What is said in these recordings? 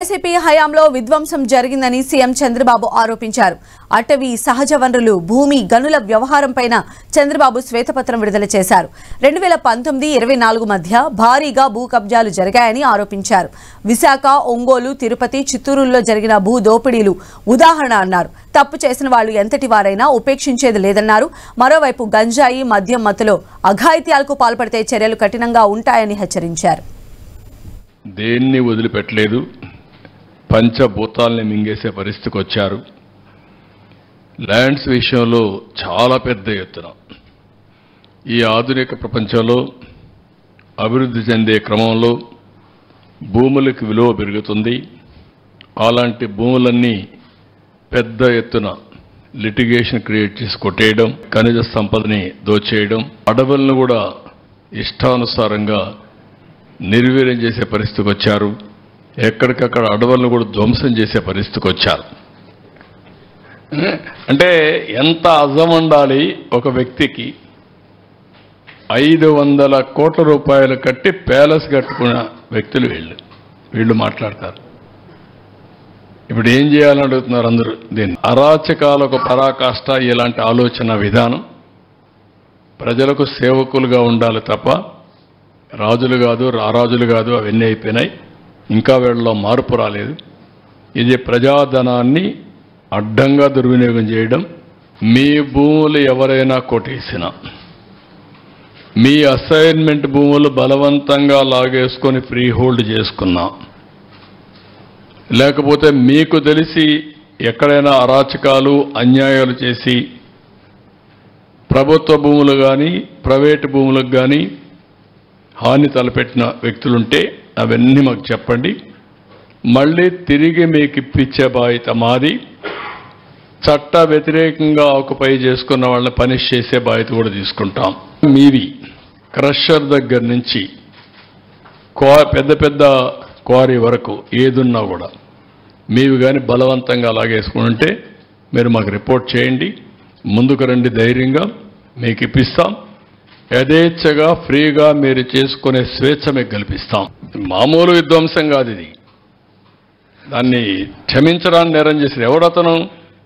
YCP హయాంలో విధ్వంసం జరిగిందని సీఎం చంద్రబాబు ఆరోపించారు. అటవీ, సహజ వనరులు, భూమి, గనుల వ్యవహారంపైన చంద్రబాబు శ్వేతపత్రం విడుదల చేశారు. 2019-24 మధ్య భారీగా భూ కబ్జాలు జరిగాయని ఆరోపించారు. విశాఖ, ఒంగోలు, తిరుపతి, చిత్తూరులో జరిగిన భూ దోపిడీలు ఉదాహరణ అన్నారు. తప్పు చేసిన వాళ్లు ఎంతటి వారైనా ఉపేక్షించేది లేదన్నారు. మరోవైపు గంజాయి, మద్యం మత్తులో అఘాయిత్యాలకు పాల్పడితే చర్యలు కఠినంగా ఉంటాయని హెచ్చరించారు. దేన్ని వదిలిపెట్టలేదు, పంచభూతాల్ని మింగేసే పరిస్థితికి వచ్చారు. ల్యాండ్స్ విషయంలో చాలా పెద్ద ఎత్తున ఈ ఆధునిక ప్రపంచంలో అభివృద్ధి చెందే క్రమంలో భూములకు విలువ పెరుగుతుంది. అలాంటి భూములన్నీ పెద్ద ఎత్తున లిటిగేషన్ క్రియేట్ చేసి కొట్టేయడం, ఖనిజ సంపదని దోచేయడం, అడవులను కూడా ఇష్టానుసారంగా నిర్వీర్యం చేసే పరిస్థితికి వచ్చారు. ఎక్కడికక్కడ అడవులను కూడా ధ్వంసం చేసే పరిస్థితికి వచ్చారు. అంటే ఎంత అజం ఉండాలి ఒక వ్యక్తికి? 500 కోట్ల రూపాయలు కట్టి ప్యాలెస్ కట్టుకున్న వ్యక్తులు వీళ్ళు మాట్లాడతారు. ఇప్పుడు ఏం చేయాలని అడుగుతున్నారు అందరూ. దీన్ని అరాచకాలకు పరాకాష్ట ఇలాంటి ఆలోచన విధానం. ప్రజలకు సేవకులుగా ఉండాలి తప్ప రాజులు కాదు, రారాజులు కాదు. అవన్నీ అయిపోయినాయి. ఇంకా వీళ్ళలో మార్పు రాలేదు. ఇది ప్రజాధనాన్ని అడ్డంగా దుర్వినియోగం చేయడం. మీ భూములు ఎవరైనా కొట్టేసినా, మీ అసైన్మెంట్ భూములు బలవంతంగా లాగేసుకొని ఫ్రీ హోల్డ్ చేసుకున్నా, లేకపోతే మీకు తెలిసి ఎక్కడైనా అరాచకాలు, అన్యాయాలు చేసి ప్రభుత్వ భూములు కానీ ప్రైవేటు భూములకు కానీ హాని తలపెట్టిన వ్యక్తులుంటే అవన్నీ మాకు చెప్పండి. మళ్ళీ తిరిగి మీకు ఇప్పించే బాధ్యత మాది. చట్ట వ్యతిరేకంగా ఆక్యుపై చేసుకున్న వాళ్ళని పనిష్ చేసే బాధ్యత కూడా తీసుకుంటాం. మీవి క్రషర్ దగ్గర నుంచి పెద్ద పెద్ద క్వారీ వరకు ఏదున్నా కూడా మీవి కానీ బలవంతంగా లాగేసుకుంటే మీరు మాకు రిపోర్ట్ చేయండి. ముందుకు రండి, ధైర్యంగా మీకు ఇప్పిస్తాం. యథేచ్ఛగా ఫ్రీగా మీరు చేసుకునే స్వేచ్ఛ మీకు కల్పిస్తాం. మామూలు విధ్వంసం కాదు ఇది. దాన్ని క్షమించడాన్ని నేరం చేశారు. ఎవడతను?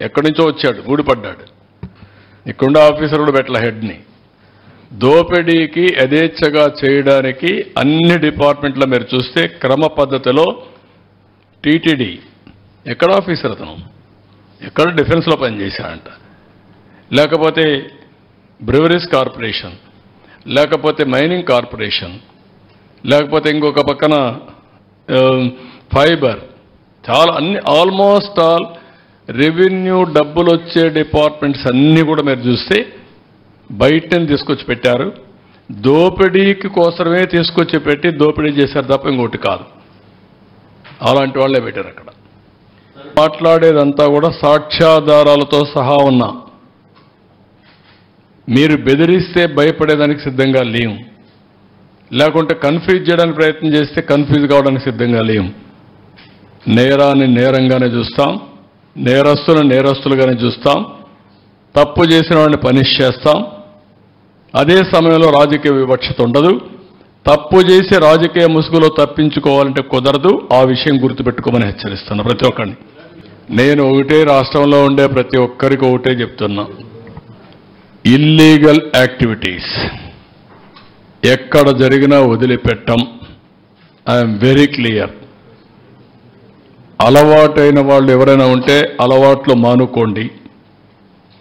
ఎక్కడి నుంచో వచ్చాడు, ఊడిపడ్డాడు. ఇక్కడుండే ఆఫీసర్ కూడా పెట్టల హెడ్ని. దోపిడీకి యథేచ్ఛగా చేయడానికి అన్ని డిపార్ట్మెంట్లో మీరు చూస్తే క్రమ పద్ధతిలో టీటీడీ ఎక్కడ ఆఫీసర్ అతను, ఎక్కడ డిఫెన్స్లో పనిచేశాడంట, లేకపోతే బ్రివరీస్ కార్పొరేషన్, లేకపోతే మైనింగ్ కార్పొరేషన్, లేకపోతే ఇంకొక పక్కన ఫైబర్, చాలా అన్ని ఆల్మోస్ట్ ఆల్ రెవెన్యూ డబ్బులు వచ్చే డిపార్ట్మెంట్స్ అన్నీ కూడా మీరు చూస్తే బయటని తీసుకొచ్చి పెట్టారు. దోపిడీకి కోసమే తీసుకొచ్చి పెట్టి దోపిడీ చేశారు తప్ప ఇంకోటి కాదు. అలాంటి వాళ్ళే పెట్టారు అక్కడ. మాట్లాడేదంతా కూడా సాక్ష్యాధారాలతో సహా ఉన్నా. మీరు బెదిరిస్తే భయపడేదానికి సిద్ధంగా లేము, లేకుంటే కన్ఫ్యూజ్ చేయడానికి ప్రయత్నం చేస్తే కన్ఫ్యూజ్ కావడానికి సిద్ధంగా లేము. నేరాన్ని నేరంగానే చూస్తాం, నేరస్తులను నేరస్తులుగానే చూస్తాం, తప్పు చేసిన వాడిని పనిష్ చేస్తాం. అదే సమయంలో రాజకీయ వివక్షత ఉండదు. తప్పు చేసి రాజకీయ ముసుగులో తప్పించుకోవాలంటే కుదరదు. ఆ విషయం గుర్తుపెట్టుకోమని హెచ్చరిస్తున్నా ప్రతి ఒక్కరిని. నేను ఒకటే, రాష్ట్రంలో ఉండే ప్రతి ఒక్కరికి ఒకటే చెప్తున్నా, ఇల్లీగల్ యాక్టివిటీస్ ఎక్కడ జరిగినా వదిలిపెట్టం. I'm very clear. అలవాటైన వాళ్ళు ఎవరైనా ఉంటే అలవాట్లు మానుకోండి.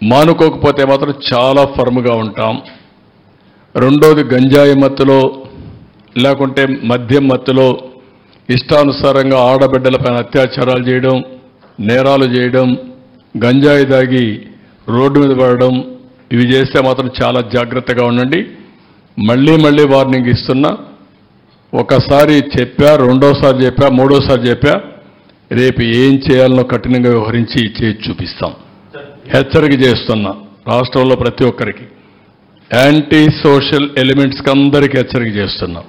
మానుకోకపోతే మాత్రం చాలా ఫర్మ్గా ఉంటాం. రెండోది, గంజాయి మత్తులో లేకుంటే మద్యం మత్తులో ఇష్టానుసారంగా ఆడబిడ్డలపైన అత్యాచారాలు చేయడం, నేరాలు చేయడం, గంజాయి దాగి రోడ్డు మీద పడడం, ఇవి చేస్తే మాత్రం చాలా జాగ్రత్తగా ఉండండి. మళ్ళీ మళ్ళీ వార్నింగ్ ఇస్తున్నా. ఒకసారి చెప్పా, రెండోసారి చెప్పా, మూడోసారి చెప్పా. రేపు ఏం చేయాలనో కఠినంగా వ్యవహరించి చేసి చూపిస్తాం. హెచ్చరిక చేస్తున్నా రాష్ట్రంలో ప్రతి ఒక్కరికి, యాంటీ సోషల్ ఎలిమెంట్స్కి అందరికీ హెచ్చరిక చేస్తున్నాం.